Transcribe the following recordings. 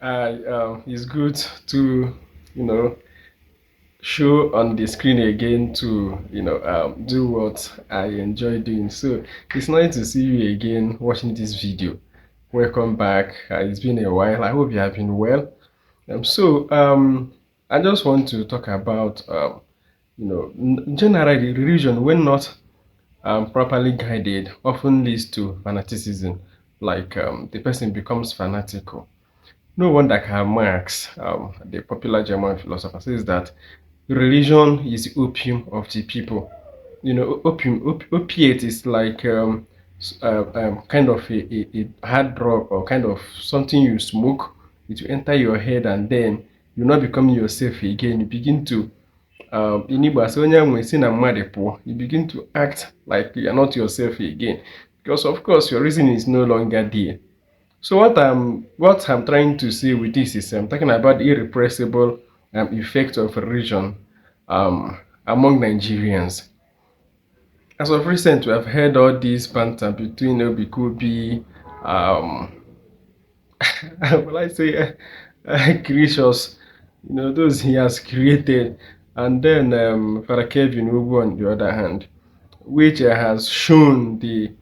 It's good to, you know, show on the screen again to, do what I enjoy doing. So it's nice to see you again watching this video. Welcome back. It's been a while. I hope you have been well. I just want to talk about, generally religion, when not properly guided, often leads to fanaticism. Like the person becomes fanatical. No wonder Karl Marx, the popular German philosopher, says that religion is the opium of the people. Opiate is like kind of a hard drug or kind of something you smoke. It will enter your head and then you not become yourself again. You begin to in Igbo asị onye ahụ esi na mmadụ pụọ, you begin to act like you are not yourself again because of course your reason is no longer there. So what I'm trying to say with this is I'm talking about the irrepressible effect of religion among Nigerians. As of recent, we have heard all these banter between Obi Kobi, will I say, creatures, those he has created, and then Father Kevin Ubu on the other hand, which has shown the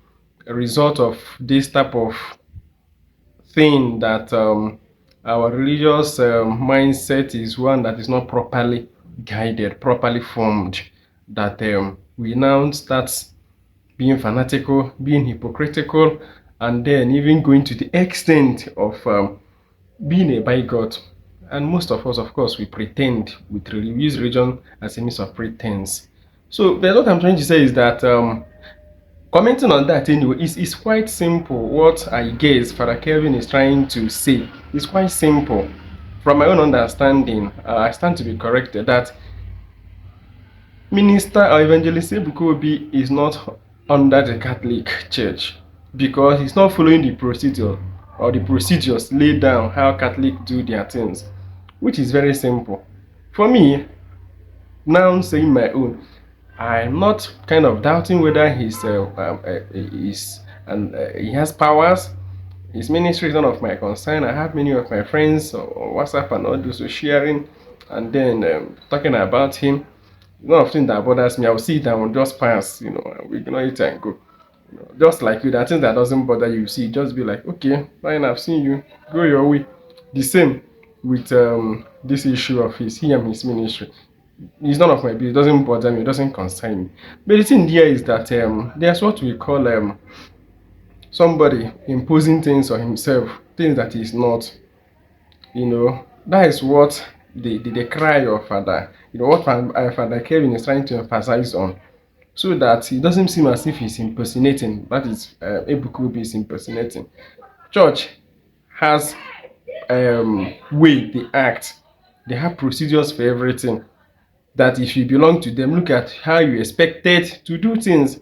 result of this type of thing that our religious mindset is one that is not properly guided, properly formed, that we now start being fanatical, being hypocritical, and then even going to the extent of being a bigot. And most of us, of course, we pretend, we use religion as a means of pretense. So what I'm trying to say is that commenting on that anyway, it's quite simple. What I guess Father Kelvin is trying to say is quite simple. From my own understanding, I stand to be corrected that Minister or Evangelist Ebukobi is not under the Catholic Church because he's not following the procedure or the procedures laid down how Catholics do their things, which is very simple. For me, now saying my own, I'm not kind of doubting whether he has powers. His ministry is none of my concern. I have many of my friends on WhatsApp and all those who sharing and then talking about him. None of things that bothers me. I will see it and will just pass, we ignore it and go. Just like you, that things that doesn't bother you, see, just be like, okay, fine, I've seen you, go your way. The same with this issue of he and his ministry. It's none of my business, it doesn't bother me, it doesn't concern me. But the thing there is that there's what we call somebody imposing things on himself, things that he's not. That is what the cry of Father, what Father Kevin is trying to emphasize on, so that it doesn't seem as if he's impersonating. That is, Ebukobi is impersonating. Church has way they act. They have procedures for everything. That if you belong to them, look at how you expected to do things.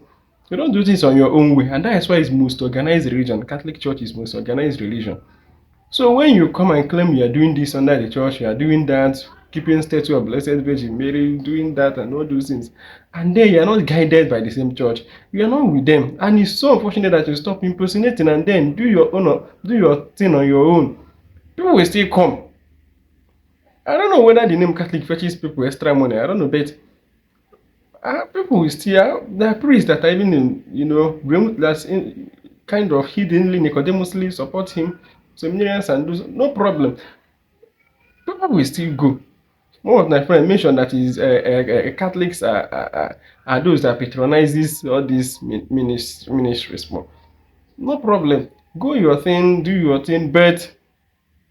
You don't do things on your own way, and that is why it's most organized religion. Catholic Church is most organized religion. So when you come and claim you are doing this under the church, you are doing that, keeping statue of Blessed Virgin Mary, doing that and all those things, and then you are not guided by the same church, you are not with them, and it's so unfortunate that you stop impersonating and then do your thing on your own. People will still come. I don't know whether the name Catholic fetches people extra money. I don't know, but people will still, there are priests that are even that's kind of hiddenly, Nicodemusly support him, seminarians and do no problem. People will still go. One of my friends mentioned that Catholics are those that patronizes all these ministries more. No problem. Go your thing, do your thing, but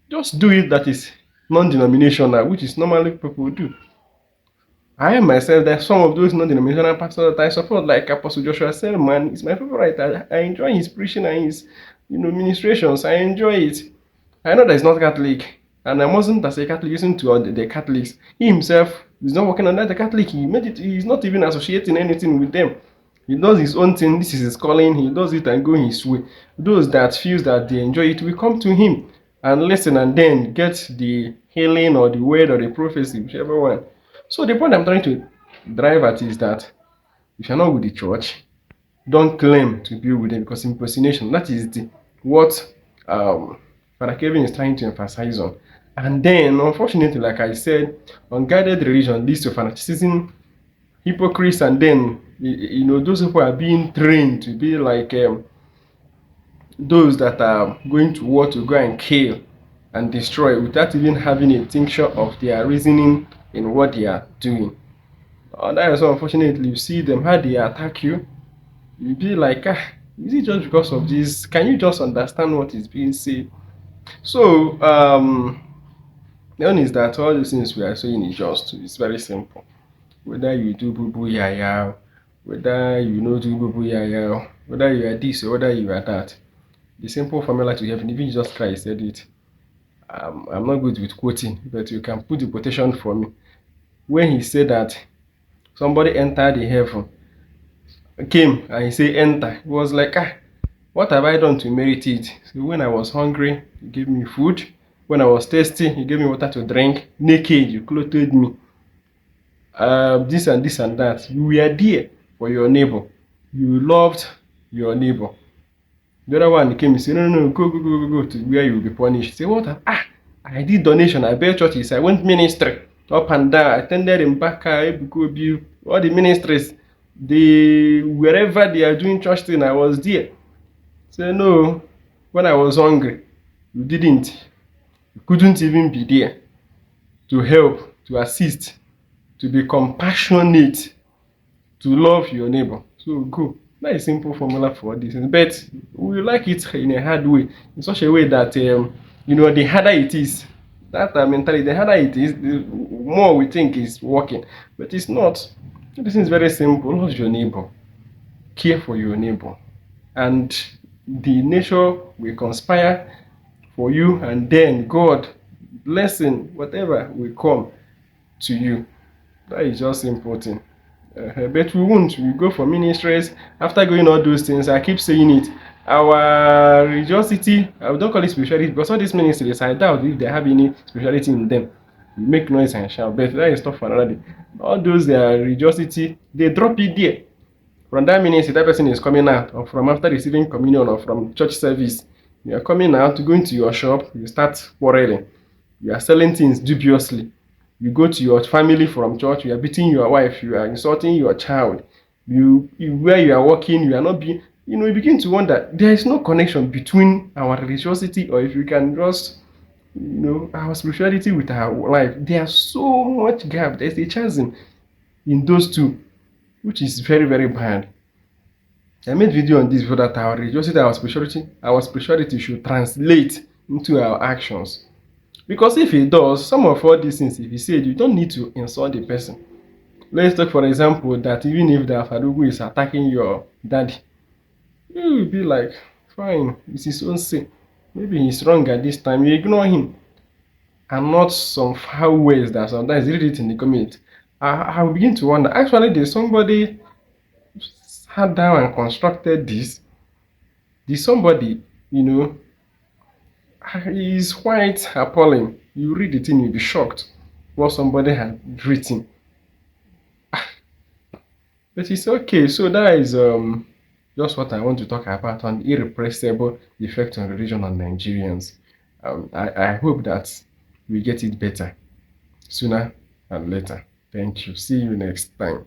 just do it that is non-denominational, which is normally people do. I myself, there's some of those non-denominational pastors that I support, like Apostle Joshua Selman. It's my favorite. I enjoy his preaching and his ministrations. I enjoy it. I know that he's not Catholic, and I wasn't as a Catholic listening to all the Catholics. He himself is not working under the Catholic. He's not even associating anything with them. He does his own thing. This is his calling. He does it and go his way. Those that feel that they enjoy it will come to him and listen and then get the healing or the word or the prophecy, whichever one. So the point I'm trying to drive at is that if you're not with the church, don't claim to be with them, because impersonation, that is what Father Kevin is trying to emphasize on. And then, unfortunately, like I said, unguided religion leads to fanaticism, hypocrites, and then those people are being trained to be like those that are going to war to go and kill and destroy without even having a tincture of their reasoning in what they are doing. That is why, unfortunately, you see them how they attack you. You be like, is it just because of this? Can you just understand what is being said? So, the one is that all these things we are saying is just, it's very simple. Whether you do boo boo yaya, whether you know do boo boo yaya, whether you are this or whether you are that, the simple formula to heaven, even Jesus Christ said it. I'm not good with quoting, but you can put the quotation for me. When he said that somebody entered the heaven, came and he said enter, he was like, what have I done to merit it? So when I was hungry, you gave me food. When I was thirsty, you gave me water to drink. Naked, you clothed me. This and this and that. You were there for your neighbor. You loved your neighbor. The other one came and said, no, go to where you will be punished. Say, what? I did donation. I built churches. I went ministry up and down. I attended in Baka, all the ministries. Wherever they are doing church thing, I was there. Say, no, when I was hungry, you didn't. You couldn't even be there to help, to assist, to be compassionate, to love your neighbor. So go. That is simple formula for this. But we like it in a hard way, in such a way that the harder it is, that mentality, the harder it is, the more we think is working. But it's not. This is very simple. Love your neighbor. Care for your neighbor. And the nature will conspire for you, and then God, blessing, whatever will come to you. That is just simple thing. But we won't. We go for ministries. After going all those things, I keep saying it. Our religiosity, I don't call it spirituality, because all these ministries, I doubt if they have any spirituality in them. We make noise and shout, but that is stuff for another day. All those religiosity, they drop it there. From that ministry, that person is coming out, or from after receiving communion, or from church service. You are coming out, going to your shop, you start quarreling. You are selling things dubiously. You go to your family from church, you are beating your wife, you are insulting your child. Where you are working, you are not being, you begin to wonder, there is no connection between our religiosity, or if you can just, our spirituality with our life. There's so much gap. There's a chasm in those two, which is very, very bad. I made video on this before that our religiosity, our spirituality should translate into our actions. Because if it does, some of all these things, if you say it, you don't need to insult the person. Let's take for example that even if the Afadugu is attacking your daddy, you will be like, fine, it's his own sin. Maybe he's wrong at this time, you ignore him. And not some foul ways that sometimes read it in the comment. I will begin to wonder, actually there's somebody sat down and constructed this. Did somebody, is quite appalling. You read it and you'll be shocked what somebody had written. But it's okay. So that is just what I want to talk about on the irrepressible effect on religion on Nigerians. I hope that we get it better sooner and later. Thank you. See you next time.